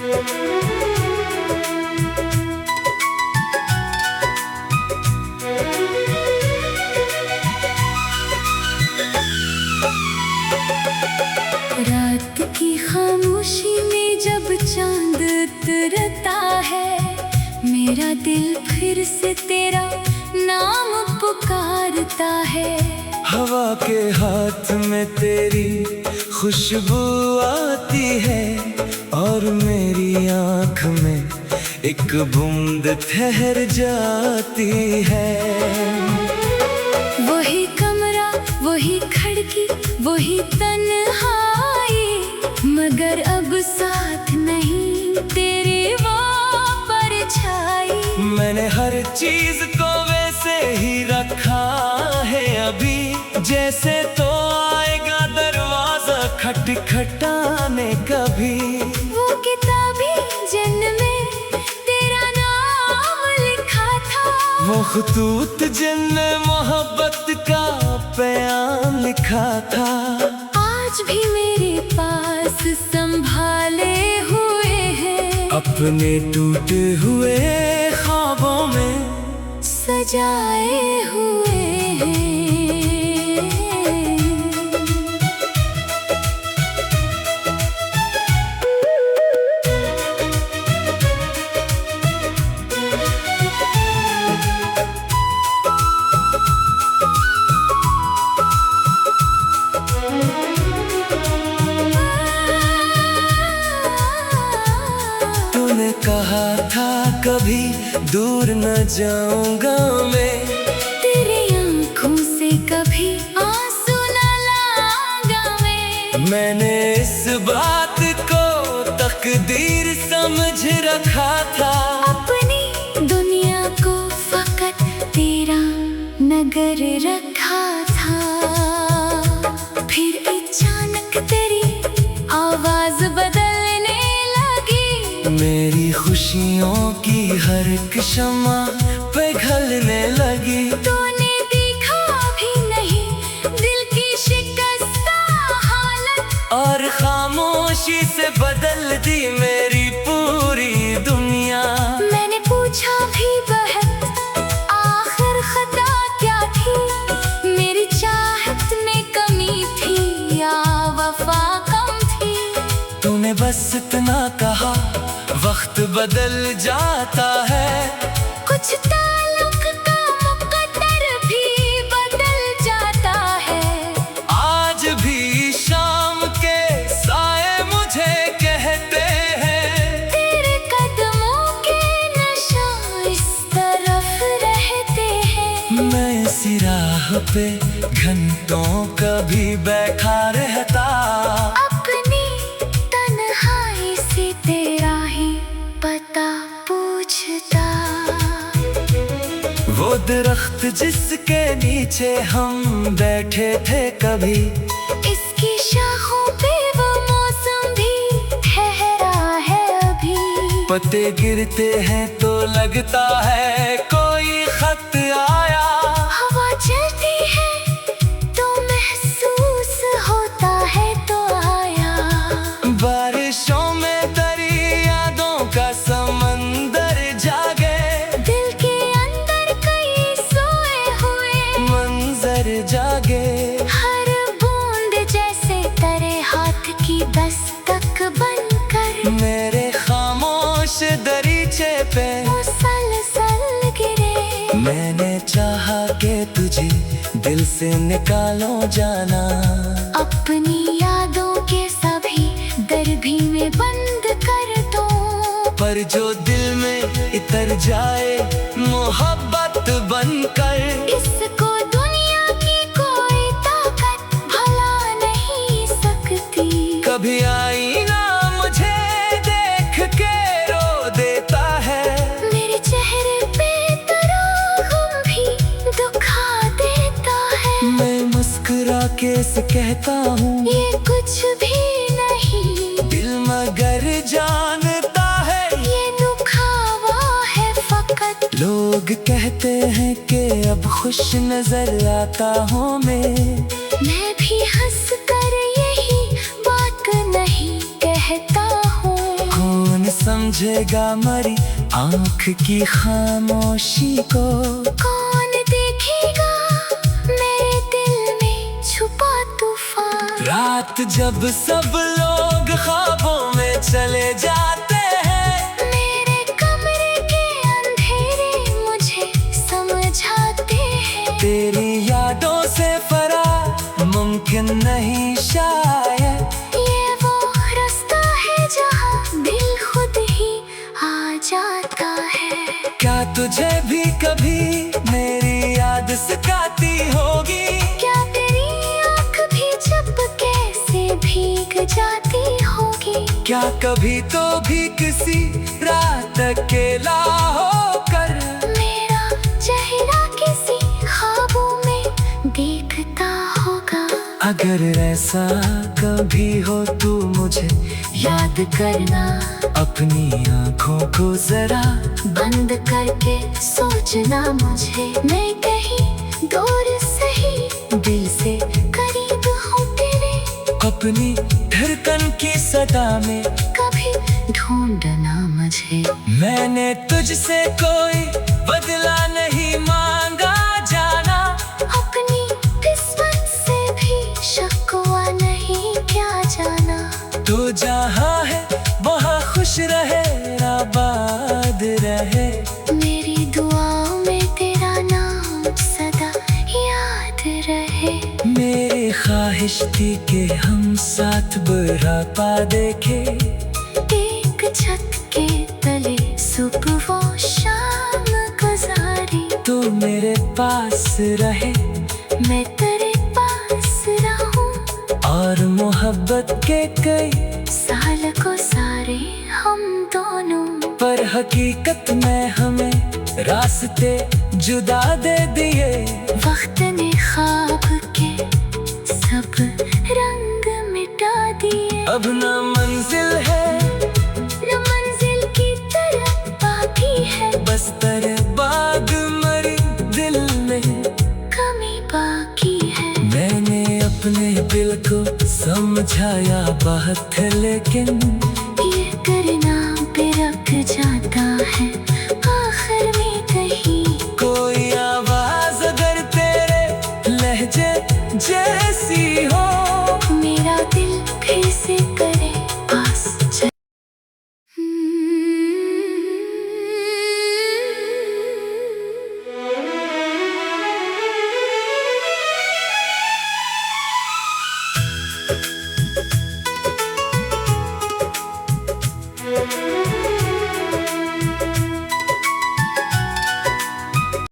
रात की खामोशी में जब चांद उतरता है, मेरा दिल फिर से तेरा नाम पुकारता है। हवा के हाथ में तेरी खुशबू आती है और मेरी आँख में एक बूंद ठहर जाती है। वही कमरा, वही खिड़की, वही तन्हाई, मगर अब साथ नहीं तेरी वो परछाई। मैंने हर चीज को वैसे ही रखा है अभी, जैसे तो आएगा दरवाजा खटखटाने कभी। वो किताबी जिनमें तेरा नाम लिखा था, वो खतूत जिनमें मोहब्बत का बयान लिखा था, आज भी मेरे पास संभाले हुए हैं। अपने टूटे हुए ख्वाबों में सजाए हुए हैं। तूने कहा था कभी दूर न जाऊंगा मैं, तेरी आँखों से कभी आंसू न लाऊंगा मैंने इस बात को तकदीर समझ रखा था। अपनी दुनिया को फकत तेरा नगर रखा था। फिर अचानक तेरी आवाज बदलने लगी, मेरी खुशियों की हर एक शम्मा पिघलने लगी। तूने देखा भी नहीं दिल की शिकस्ता हालत, और खामोशी से बदल दी मेरी पूरी दुनिया। मैंने पूछा भी बहुत, आखिर खता क्या थी? मेरी चाहत में कमी थी या वफा कम थी? तूने बस इतना कहा, वक्त बदल जाता है। कुछ ताल्लुक का मुकद्दर भी बदल जाता है। आज भी शाम के साए मुझे कहते हैं, तेरे कदमों के निशान इस तरफ रहते हैं। मैं इसी राह पे घंटों कभी बैठा रहता। अपनी तन्हाई से तेरा ही पता पूछता। वो दरख्त जिसके नीचे हम बैठे थे कभी, इसकी शाखों पे वो मौसम भी ठहरा है अभी। पत्ते गिरते हैं तो लगता है कोई खत आया। हवा चलती है तो महसूस होता है तो आया। बारिशों में तरी यादों का समंदर जागे, दिल के अंदर कई सोए हुए मंजर जागे। हर बूंद जैसे तेरे हाथ की दस्तक बनकर मेरे खामोश दरीचे पे मुसलसल गिरे। मैंने चाहा कि तुझे दिल से निकालो जाना, अपनी यादों के सभी दर भी में बंद कर दो। पर जो दिल में इतर जाए मोहब्बत बनकर, इसको दुनिया की कोई ताकत भला नहीं सकती। कभी आईना मुझे देख के रो देता है, मेरे चेहरे पे तेरा गम भी दुखा देता है। मैं मुस्कुरा के से कहता हूँ ये कुछ भी नहीं, दिल मगर जानता है ये दुखावा है फकत। लोग कहते हैं कि अब खुश नजर आता हूँ मैं भी हंस कर यही बात नहीं कहता हूँ। खून समझेगा मरी आंख की खामोशी को। कौन देखेगा मेरे दिल में छुपा तूफान। रात जब सब लोग ख्वाबों में चले जाते हैं, मेरे कमरे के अंधेरे मुझे समझाते हैं। तेरी यादों से फरार मुमकिन नहीं शायद। ये वो रास्ता है जहाँ दिल खुद ही आ जाता है। क्या तुझे भी कभी मेरी याद सताती होगी? क्या तेरी आँख भी झपके से भीग जाती होगी? क्या कभी तो भी किसी रात अकेला होकर मेरा चेहरा किसी ख्वाबों में देखता होगा? अगर ऐसा कभी हो तू मुझे याद करना, अपनी आंखों को जरा बंद करके सोचना मुझे। मैं कहीं दूर सही दिल से करीब हूँ तेरे। अपनी धड़कन की सदा में कभी ढूंढना मुझे। मैंने तुझसे कोई बदला नहीं मांगा जाना, अपनी किस्मत से भी शिकवा नहीं क्या जाना। तू जहाँ है वहाँ खुश रहे, आबाद रहे। मेरी दुआओं में तेरा नाम सदा याद रहे। मेरी ख्वाहिश थी कि हम साथ बुढ़ापा देखे, एक छत के तले सुबह वो शाम गुजारी। तू मेरे पास रहे मैं तेरे पास रहूं। और मोहब्बत के कई साल को सारे हम दोनों। पर हकीकत में हमें रास्ते जुदा दे दिए। वक्त ने ख्वाब के सब रंग मिटा दिए। अब ना मंजिल है न मंजिल की तरफ बाकी है। बस तेरे बाद मरी दिल में कमी बाकी है। मैंने अपने दिल को समझाया बहुत, लेकिन ये करना पे रख जाता है आखिर में कहीं। कोई आवाज अगर तेरे लहजे जैसी हो, मेरा दिल फिर से करे पास चल।